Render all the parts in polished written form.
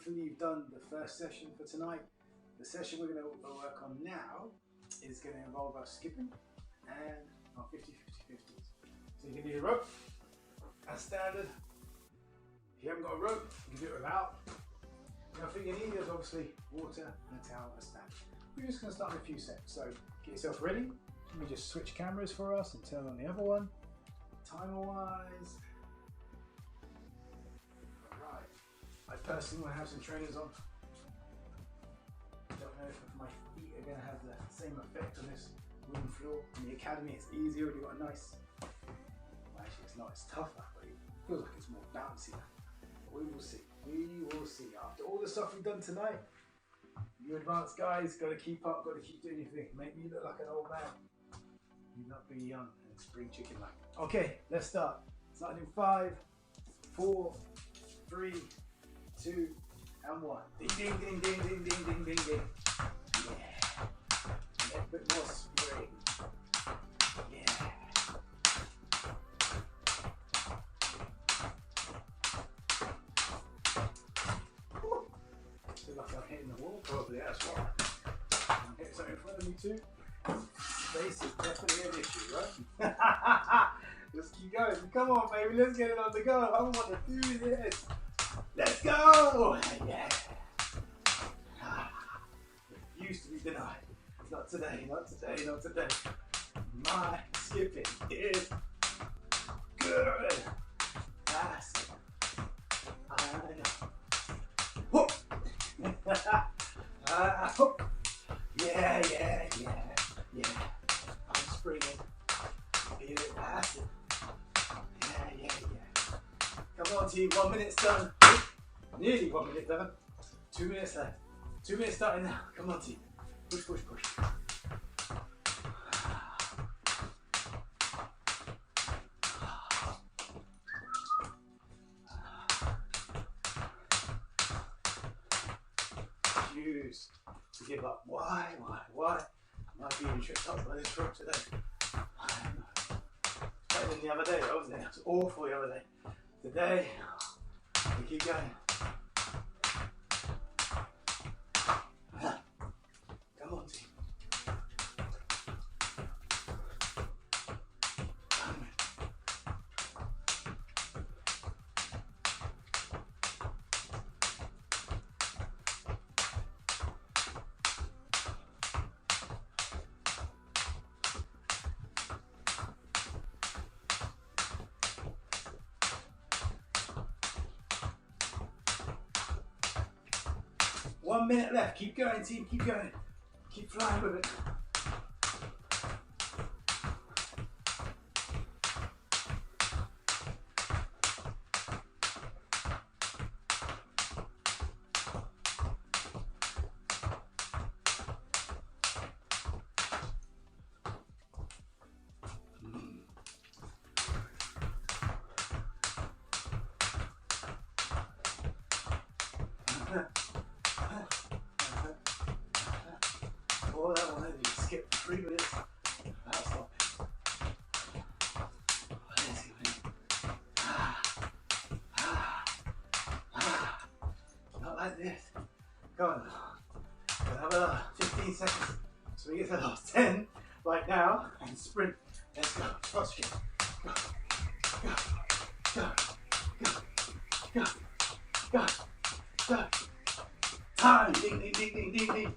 hopefully you've done the first session for tonight. The session we're going to work on now is going to involve us skipping and our 50-50-50s. So you can do the rope as standard. If you haven't got a rope, you can do it without. The other thing you need is obviously water and a towel as standard. We're just going to start in a few sets. So get yourself ready. Let me just switch cameras for us and turn on the other one. Timer wise. Alright. I personally want to have some trainers on. I don't know if my feet are going to have the same effect on this wooden floor. In the academy it's easier when you've got a nice, well, actually it's not, it's tougher, but it feels like it's more bouncy now. But we will see, we will see. After all the stuff we've done tonight, you advanced guys, got to keep up, got to keep doing your thing. Make me look like an old man. You not be young and spring chicken like. Okay, let's start. Starting in 5, 4, 3, 2, and 1. Ding, ding, ding, ding, ding, ding, ding, ding, ding. Yeah. And a bit more spring. Yeah. I feel like I'm hitting the wall, probably, that's why. I'm hitting something in front of me too. Space is definitely an issue, right? Just keep going. Come on, baby, let's get it on the go. I want to do this. Let's go! Yeah. Refuse to be denied. Not today, not today, not today. My skipping is good. Fast. I know. Whoop. Whoop. Yeah, yeah, yeah, yeah. I'm springing. Feel it passing. Yeah, yeah, yeah. Come on, team. 1 minute's done. Nearly 1 minute done. 2 minutes left. 2 minutes starting now. Come on, team. Push, push, push. Refuse to give up. Why? I might be even tripped up by this rope today. I don't know. It's better than the other day, wasn't it? It was awful the other day. Today, we keep going. Come on, team. 1 minute left. Keep going, team. Keep going. Keep flying with it. Oh, that one, you skipped 3 minutes. That's not not like this. Go on. We'll have another 15 seconds. So we get to the last 10 right now and sprint. Let's go. Cross street. Go. Go. Go. Go. Go. Go. Go. Time. Ding, ding, ding, ding, ding, ding.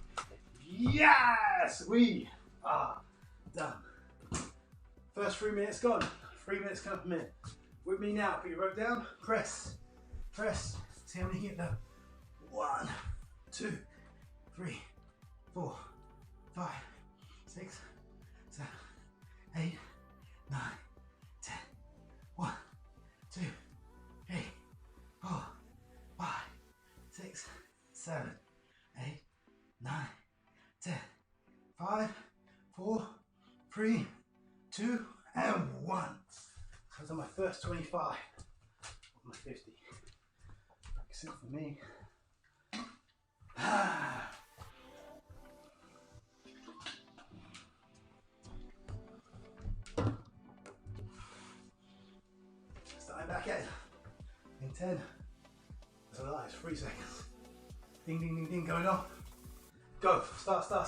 Yes, we are done. First 3 minutes gone. 3 minutes come per minute. With me now, put your rope down, press, press. See how many you get done. 1, 2, 3, 4, 5, 6, 7, 8, 9, 10. 1, 2, 3, 4, 5, 6, 7, 8, 9, 10. 5, 4, 3, 2, and 1. So that's on my first 25 of my 50. Practicing for me. Starting back in 10. That's a lie, it's 3 seconds. Ding, ding, ding, ding, going off. Go. Start. I've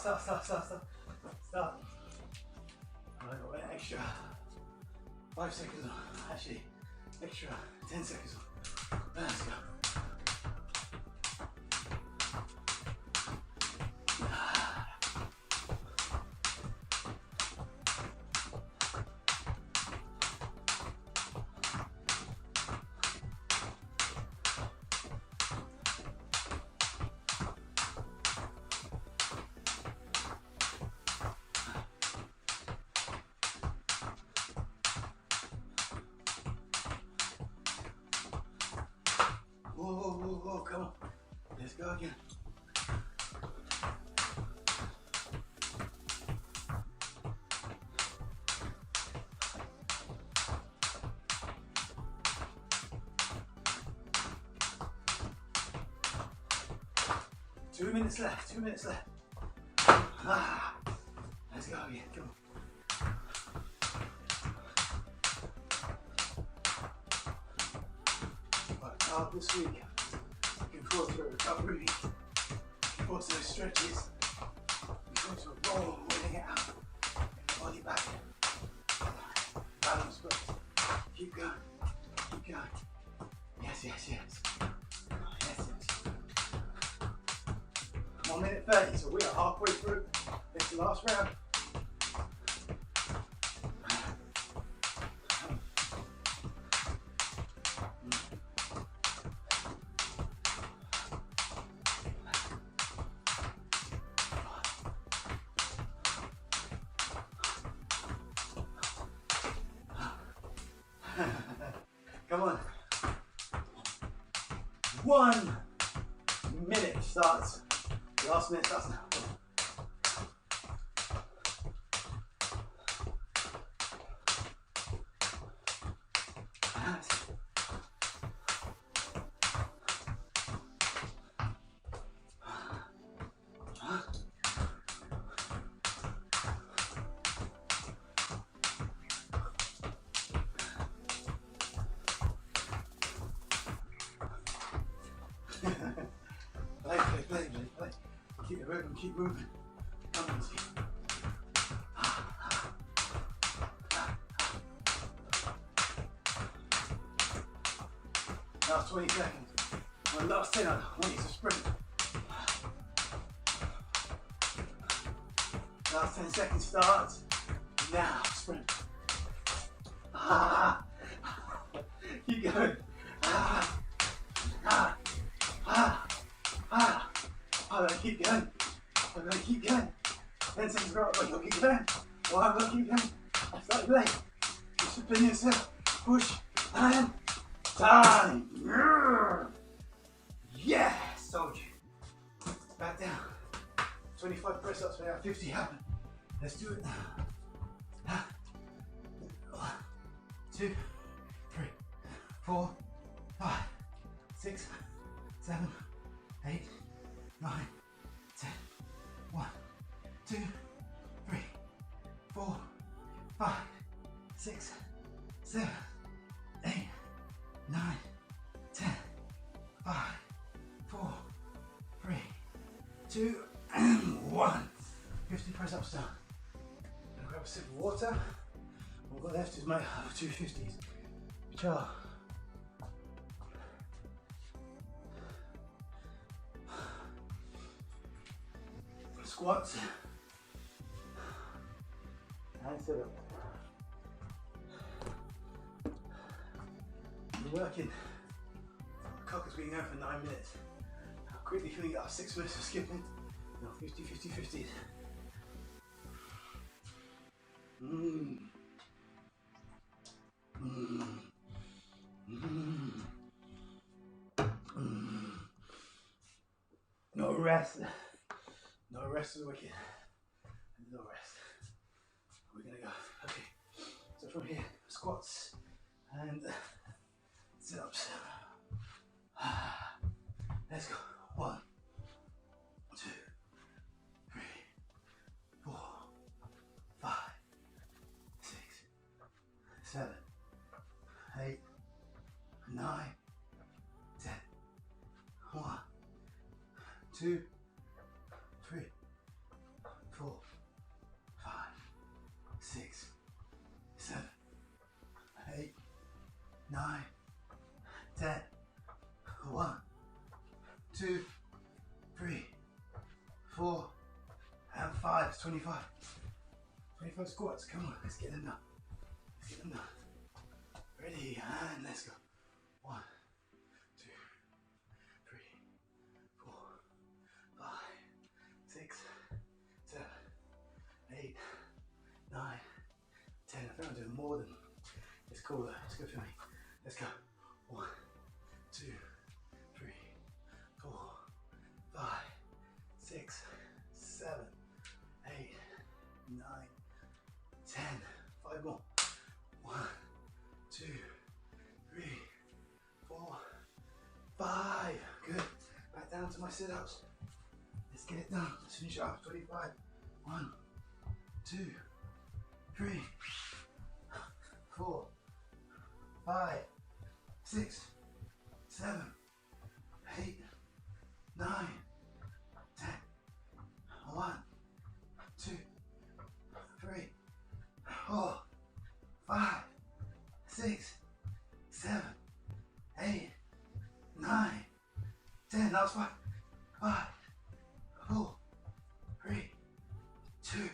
got an extra 5 seconds on. Actually, extra 10 seconds on. Let's go. Whoa, come on. Let's go again. Two minutes left. Let's go again, come on. This week, looking forward to a recovery, looking forward to those stretches, looking forward to a roll, rolling it out, get the body back, balance, but keep going, yes. 1 minute 30, so we are halfway through, it's the last round. Come on. 1 minute starts. Last minute starts now. Play. Keep the rhythm, keep moving. Come on, Steve. Last 20 seconds. My last 10, I want you to sprint. Last 10 seconds starts. Now, sprint. Keep going. I'm gonna keep going. 10 seconds go, but you'll keep going. Well, I'm gonna keep going. I started late. Discipline yourself. Push and time. Yes, told you. Back down. 25 press ups now, 50 happen. Let's do it now. 1, 2, 3, 4, 5, 6, 7, 8, 9, 10. 1, 2, 3, 4, 5, 6, 7, 8, 9, 10. 5, 4, 3, 2, and 1. 50 press ups down. Gonna grab a sip of water. All I've got left is my 250s, which are squats and sit-ups. We're working. The clock has been going for 9 minutes. How quickly can we get our 6 minutes of skipping? No, 50, 50, 50s. No rest. No rest of the wicked. No rest. We're gonna go. Okay. So from here, squats and sit-ups. Let's go. 1, 2, 3, 4, 5, 6, 7, 8, 9, 10. 1, 2, 3, 4, 5, 6, 7, 8, 9, 10. 1, 2, 3, 4, and 5. It's 25. 25 squats. Come on, let's get them done. Let's get them done. Ready, and let's go. 1, 2, 3, 4, 5, 6, 7, 8, 9, 10. I think I'm doing more than it's cool. It's good for me. Let's go. 1, 2, 3, 4, 5, 6, 7, 8, 9, 10. 5 more. 1, 2, 3, 4, 5. Good. Back down to my sit-ups. Let's get it done. Let's finish it off. 25. 1, 2, 3, 4, 5, 6, 7, 8, 9, 10. 1, 2, 3, 4, 5, 6, 7, 8, 9, 10. Last one. 5, 4, 3, 2,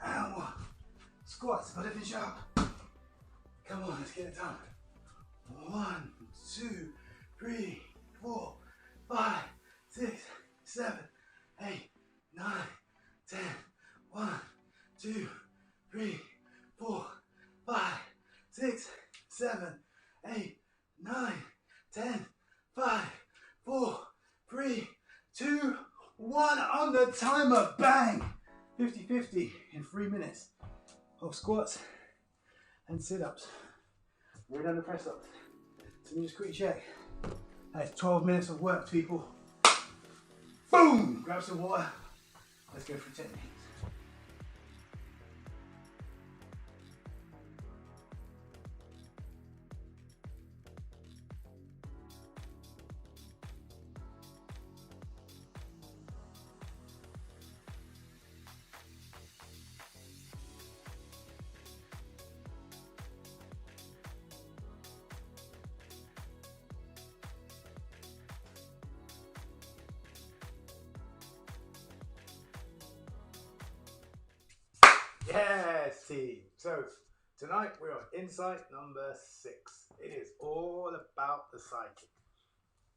and 1. Squats. Gotta finish up. Come on, let's get it done. 1, 2, 3, 4, 5, 6, 7, 8, 9, 10. 1, 2, 3, 4, 5, 6, 7, 8, 9, 10. 5, 4, 3, 2, 1. On the timer. Bang! 50-50 in 3 minutes of squats and sit-ups. We're done the press-ups. So let me just quickly check. That's 12 minutes of work, people. Boom! Grab some water. Let's go for techniques. Yes, team. So tonight we're on insight number 6. It is all about the psychic.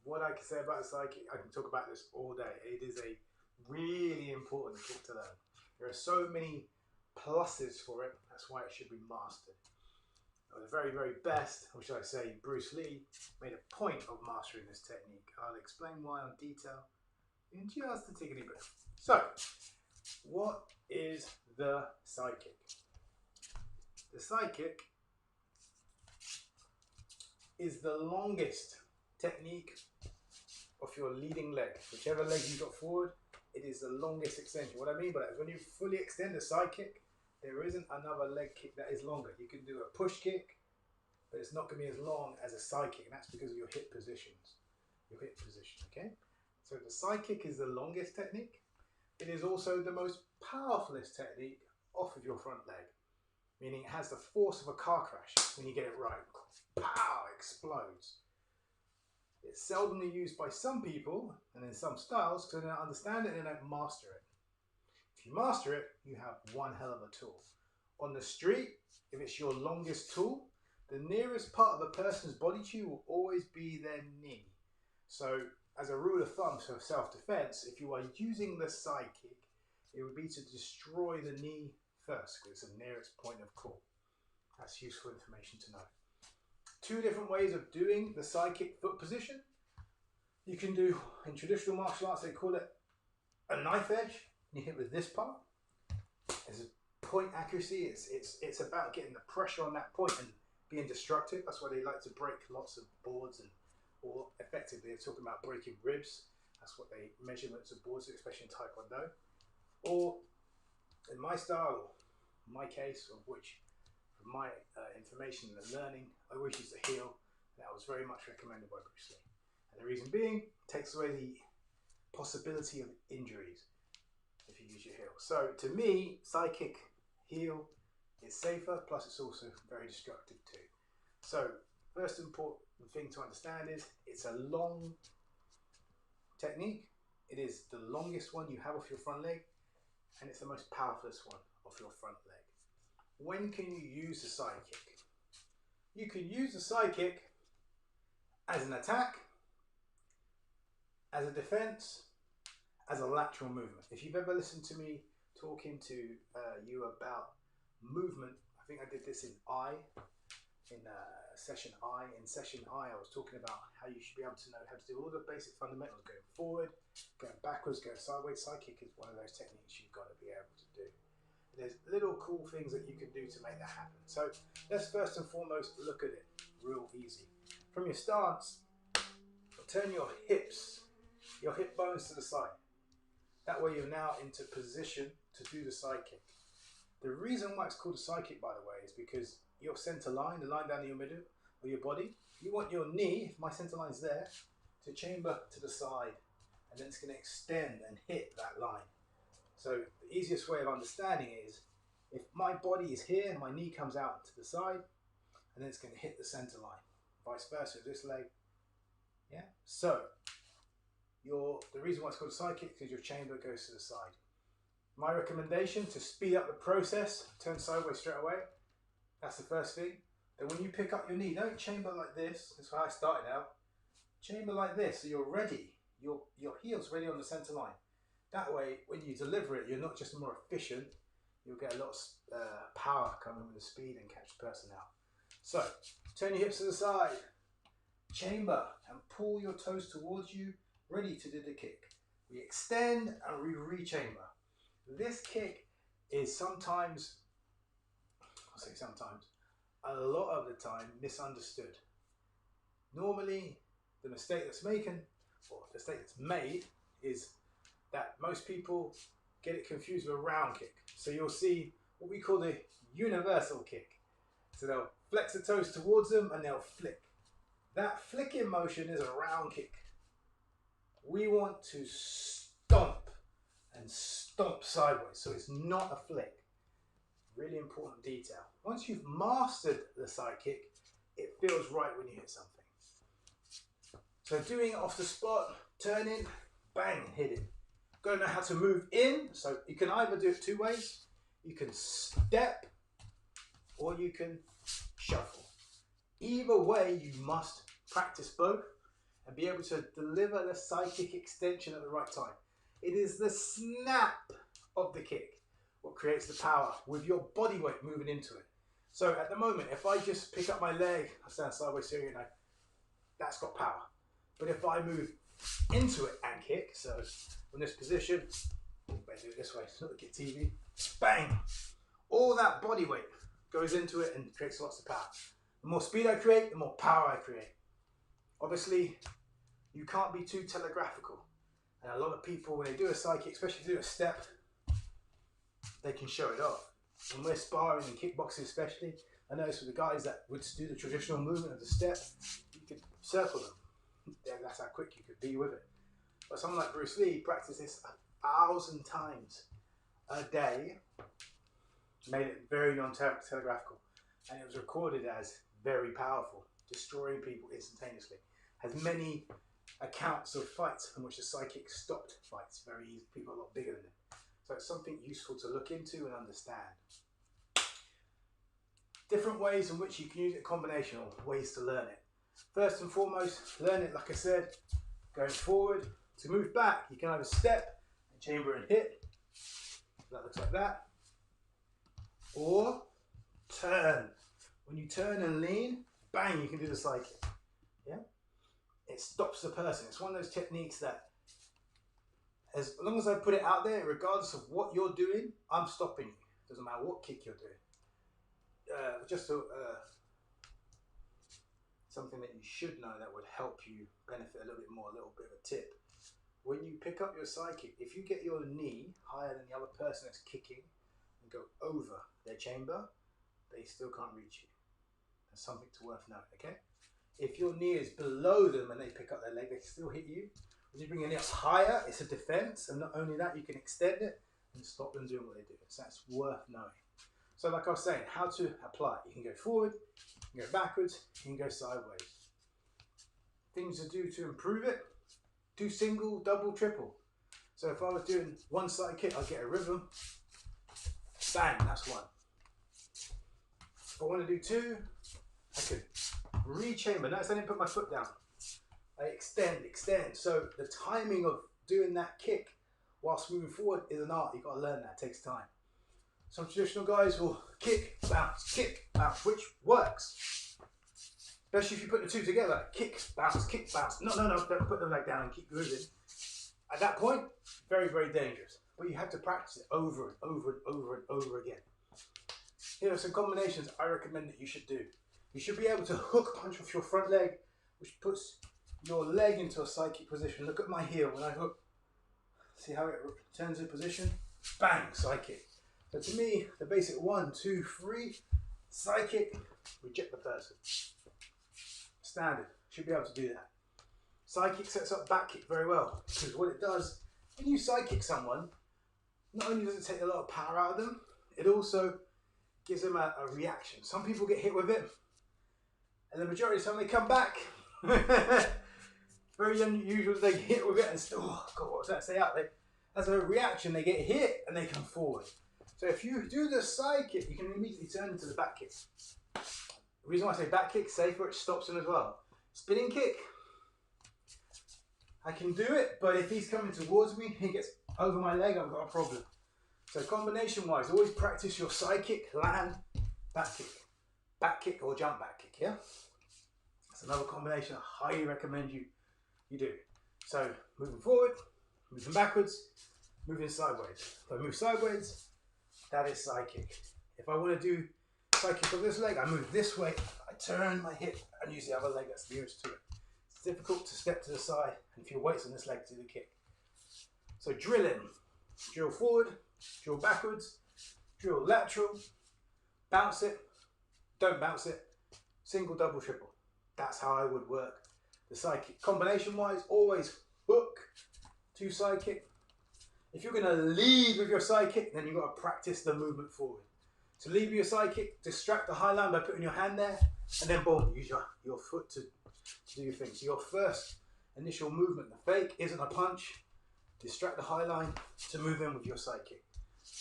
What I can say about the psychic, I can talk about this all day. It is a really important kick to learn. There are so many pluses for it. That's why it should be mastered. The very, very best, or should I say, Bruce Lee made a point of mastering this technique. I'll explain why in detail in just a tickety bit. So, what is the psychic? The psychic is the longest technique of your leading leg. Whichever leg you got forward, it is the longest extension. What I mean by that is when you fully extend the side kick, there isn't another leg kick that is longer. You can do a push kick, but it's not going to be as long as a side kick, and that's because of your hip positions. Your hip position, okay? So the side kick is the longest technique. It is also the most powerfulest technique off of your front leg, meaning it has the force of a car crash when you get it right. Pow! Explodes. It's seldomly used by some people and in some styles because they don't understand it and they don't master it. If you master it, you have one hell of a tool. On the street, if it's your longest tool, the nearest part of a person's body to you will always be their knee. So, as a rule of thumb for self-defense, if you are using the side kick, it would be to destroy the knee first because it's the nearest point of call. That's useful information to know. 2 different ways of doing the side kick foot position. You can do, in traditional martial arts, they call it a knife edge. You hit with this part. There's a point accuracy. It's about getting the pressure on that point and being destructive. That's why they like to break lots of boards, or effectively they're talking about breaking ribs. That's what they measurements of boards, especially in Taekwondo. Or in my style, my case, of which from my information and learning, I always use the heel. That was very much recommended by Bruce Lee. And the reason being, it takes away possibility of injuries if you use your heel. So to me, side kick, heel is safer, plus it's also very destructive too. So first important thing to understand is it's a long technique. It is the longest one you have off your front leg, and it's the most powerful one off your front leg. When can you use the side kick? You can use the side kick as an attack, as a defense, as a lateral movement. If you've ever listened to me talking to you about movement, I think I did this in session I. In session I was talking about how you should be able to know how to do all the basic fundamentals, going forward, going backwards, going sideways. Side kick is one of those techniques you've got to be able to do. There's little cool things that you can do to make that happen. So let's first and foremost look at it real easy. From your stance, turn your hips, your hip bones to the side. That way you're now into position to do the side kick. The reason why it's called a side kick, by the way, is because your center line, the line down your middle of your body, you want your knee, if my center line's there, to chamber to the side, and then it's going to extend and hit that line. So the easiest way of understanding it is, if my body is here and my knee comes out to the side, and then it's going to hit the center line. Vice versa, this leg. Yeah. So the reason why it's called a side kick is because your chamber goes to the side. My recommendation to speed up the process, turn sideways straight away. That's the first thing. Then when you pick up your knee, don't chamber like this. That's how I started out. Chamber like this, so you're ready. Your heel's ready on the center line. That way, when you deliver it, you're not just more efficient, you'll get a lot of power coming with the speed and catch the person out. So, turn your hips to the side, chamber, and pull your toes towards you, ready to do the kick. We extend and we re-chamber. This kick is sometimes, a lot of the time misunderstood. Normally, the mistake that's made is that most people get it confused with a round kick. So you'll see what we call the universal kick. So they'll flex the toes towards them and they'll flick. That flicking motion is a round kick. We want to stomp and stomp sideways, so it's not a flick. Really important detail. Once you've mastered the side kick, it feels right when you hit something. So doing it off the spot, turning, bang, hit it. Got to know how to move in, so you can either do it two ways. You can step or you can shuffle. Either way, you must practice both and be able to deliver the side kick extension at the right time. It is the snap of the kick what creates the power with your body weight moving into it. So at the moment, if I just pick up my leg, I stand sideways here, you know, that's got power. But if I move into it and kick, so in this position, better do it this way, not look at TV, bang! All that body weight goes into it and creates lots of power. The more speed I create, the more power I create. Obviously, you can't be too telegraphical. And a lot of people, when they do a side kick, especially if they do a step, they can show it off. When we're sparring in kickboxing especially, I notice with the guys that would do the traditional movement of the step, you could circle them. That's how quick you could be with it. But someone like Bruce Lee practiced this 1,000 times a day, made it very non-telegraphical, and it was recorded as very powerful, destroying people instantaneously. Has many accounts of fights in which the side kick stopped fights, very easy, people a lot bigger than him. So it's something useful to look into and understand. Different ways in which you can use it, combinational ways to learn it. First and foremost, learn it, like I said, going forward. To move back, you can either step and chamber and hit. That looks like that. Or turn. When you turn and lean, bang, you can do the side kick. Yeah? It stops the person. It's one of those techniques that as long as I put it out there, regardless of what you're doing, I'm stopping you. Doesn't matter what kick you're doing. Something that you should know that would help you benefit a little bit more, a little bit of a tip. When you pick up your side kick, if you get your knee higher than the other person that's kicking and go over their chamber, they still can't reach you. That's something to worth noting, okay? If your knee is below them and they pick up their leg, they can still hit you. As you bring your knees higher, it's a defense, and not only that, you can extend it and stop them doing what they do. So that's worth knowing. So like I was saying, how to apply. You can go forward, you can go backwards, you can go sideways. Things to do to improve it: do single, double, triple. So if I was doing one side kick, I'd get a rhythm. Bang, that's one. If I want to do two, I could re-chamber. Notice I didn't put my foot down. I extend. So the timing of doing that kick whilst moving forward is an art. You've got to learn that. It takes time. Some traditional guys will kick, bounce, which works. Especially if you put the two together. Kick, bounce, kick, bounce. No, don't put them leg down and keep moving. At that point, very, very dangerous. But you have to practice it over and over and over and over again. Here are some combinations I recommend that you should do. You should be able to hook punch off your front leg, which puts your leg into a side kick position. Look at my heel when I hook. See how it turns in position? Bang, side kick. So to me, the basic 1, 2, 3, side kick, reject the person. Standard, should be able to do that. Side kick sets up back kick very well, because what it does, when you side kick someone, not only does it take a lot of power out of them, it also gives them a reaction. Some people get hit with it, and the majority of the time they come back. Very unusual, they get hit with it and still, oh God, what was that say out there? As a reaction, they get hit and they come forward. So if you do the side kick, you can immediately turn into the back kick. The reason why I say back kick, safer, it stops him as well. Spinning kick, I can do it, but if he's coming towards me, he gets over my leg, I've got a problem. So combination wise, always practice your side kick, land, back kick or jump back kick, yeah? That's another combination I highly recommend you do. So moving forward, moving backwards, moving sideways. If I move sideways, that is side kick. If I want to do side kick of this leg, I move this way, I turn my hip and use the other leg that's nearest to it. It's difficult to step to the side and if your weight's on this leg to do the kick. So drilling, drill forward, drill backwards, drill lateral, bounce it, don't bounce it, single, double, triple. That's how I would work the side kick. Combination wise, always hook, two side kick. If you're going to lead with your side kick, then you've got to practice the movement forward. To lead with your side kick, distract the high line by putting your hand there, and then boom, use your foot to do your thing. So your first initial movement, the fake, isn't a punch. Distract the high line to move in with your side kick.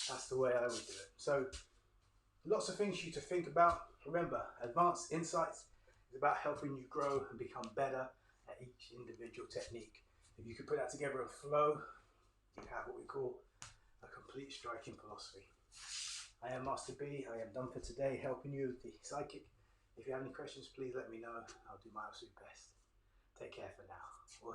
That's the way I would do it. So lots of things for you to think about. Remember, Advanced Insights is about helping you grow and become better at each individual technique. If you could put that together in flow, you have what we call a complete striking philosophy. I am Master B. I am done for today, helping you with the side kick. If you have any questions, please let me know. I'll do my absolute best. Take care for now.